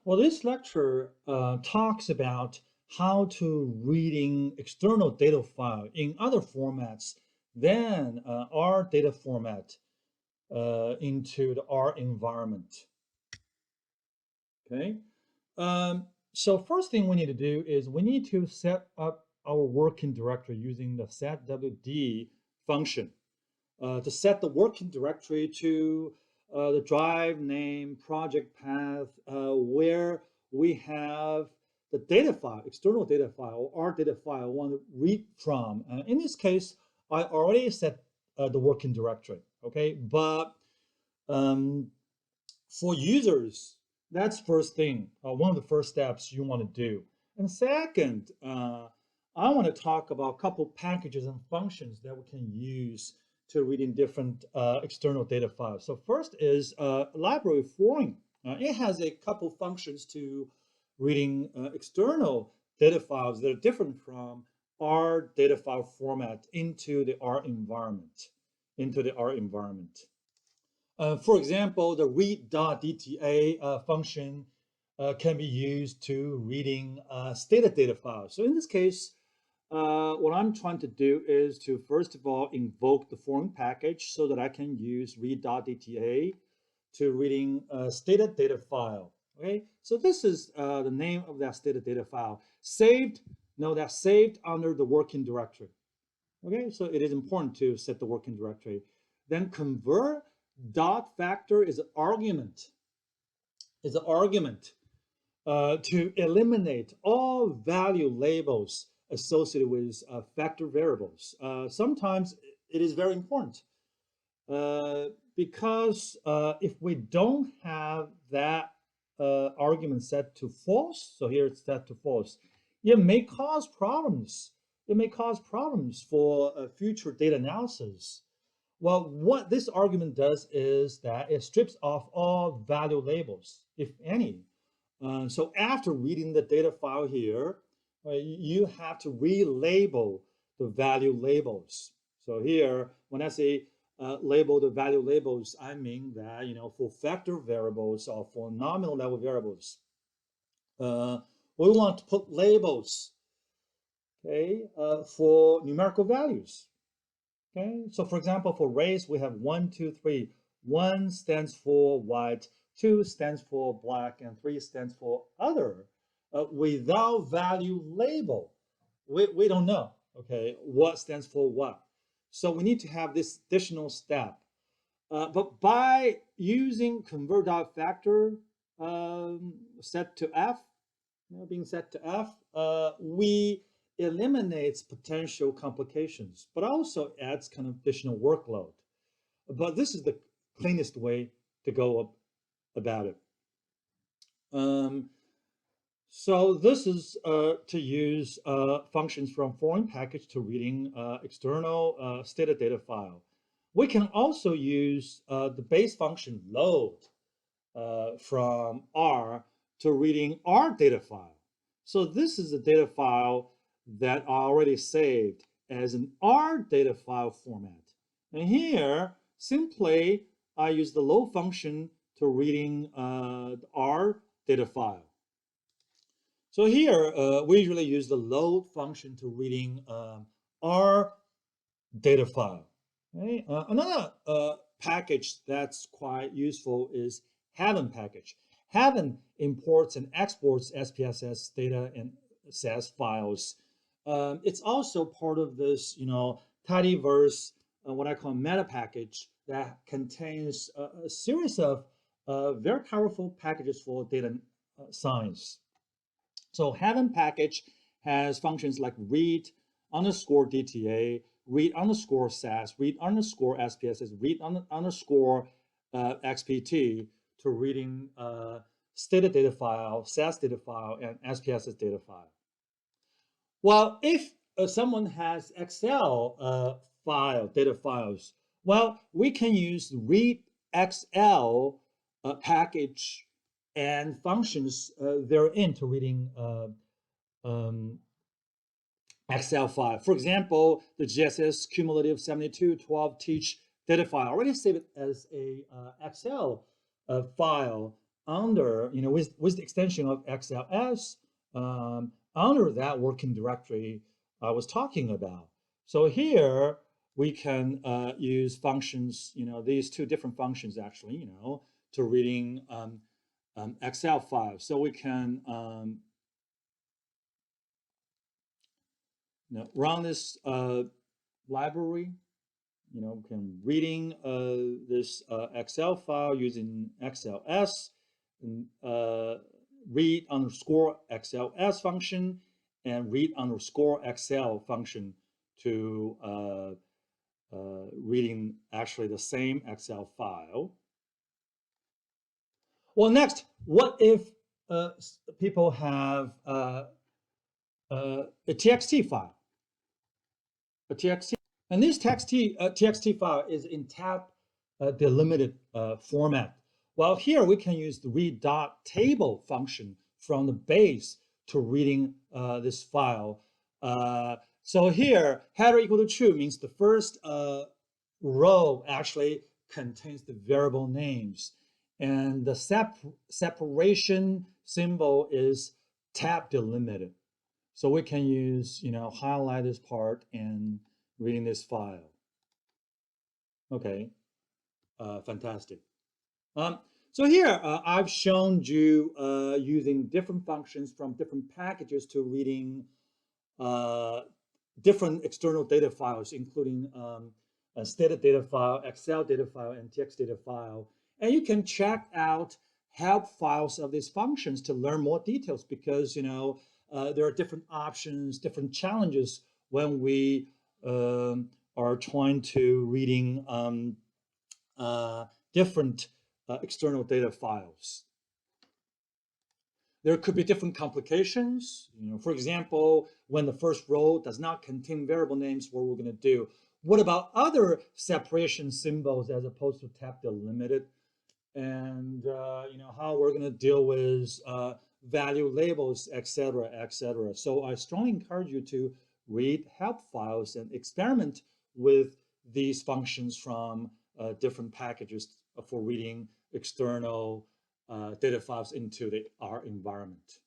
Well, this lecture talks about how to reading external data file in other formats than our data format into the R environment. Okay. So first thing we need to do is we need to set up our working directory using the setwd function to set the working directory to the drive name, project path, where we have the data file, external data file, or our data file I want to read from. In this case, I already set the working directory, okay? But um, for users, that's first thing, one of the first steps you want to do. And second, I want to talk about a couple packages and functions that we can use to reading different external data files. So first is library foreign. It has a couple functions to reading external data files that are different from our data file format into the R environment, For example, the read.dta function can be used to reading stated data files. So in this case, what I'm trying to do is to first of all invoke the foreign package so that I can use read.dta to reading a stated data file. Okay, so this is the name of that stated data file. That's saved under the working directory. Okay, so it is important to set the working directory. Then convert dot factor is an argument. To eliminate all value labels associated with factor variables. Sometimes it is very important because if we don't have that argument set to false, so here it's set to false, it may cause problems. It may cause problems for future data analysis. Well, what this argument does is that it strips off all value labels, if any. So after reading the data file here, you have to relabel the value labels. So here, when I say label the value labels, I mean that, for factor variables or for nominal level variables, we want to put labels, okay, for numerical values. Okay, so for example, for race, we have 1, 2, 3. 1 stands for white, 2 stands for black, and 3 stands for other. Without value label, we don't know, okay, what stands for what. So we need to have this additional step. But by using convert.factor set to F, being set to F, we eliminates potential complications, but also adds kind of additional workload. But this is the cleanest way to go about it. So this is to use functions from foreign package to reading external stated data file. We can also use the base function load from R to reading R data file. So this is a data file that I already saved as an R data file format. And here, simply, I use the load function to reading the R data file. So here, we usually use the load function to reading R data file. Okay? Another package that's quite useful is therein package. Therein imports and exports SPSS data and SAS files. It's also part of this, tidyverse, what I call meta package that contains a series of very powerful packages for data science. So therein package has functions like read underscore DTA, read underscore SAS, read underscore SPSS, read underscore XPT to reading stated data file, SAS data file, and SPSS data file. Well, if someone has Excel data files, well, we can use read XL package and functions therein to reading Excel file. For example, the GSS cumulative 7212 teach data file. I already saved it as a Excel file under, with the extension of XLS, under that working directory I was talking about. So here we can use functions, these two different functions actually, to reading Excel files. So we can run this library, can reading this Excel file using XLS, and read underscore XLS function and read underscore XL function to reading actually the same Excel file. Well, next, what if people have a TXT file? A TXT, and this TXT file is in tab delimited format. While here we can use the read.table function from the base to reading this file. So here, header equal to true means the first row actually contains the variable names. And the separation symbol is tab delimited. So we can use, highlight this part and reading this file. Okay, fantastic. So here I've shown you using different functions from different packages to reading different external data files, including a static data file, Excel data file, and TXT data file. And you can check out help files of these functions to learn more details because, there are different options, different challenges when we are trying to reading different external data files. There could be different complications. For example, when the first row does not contain variable names, what we're going to do. What about other separation symbols as opposed to tab delimited? And how we're going to deal with value labels, etc., etc. So I strongly encourage you to read help files and experiment with these functions from different packages for reading external data files into our environment.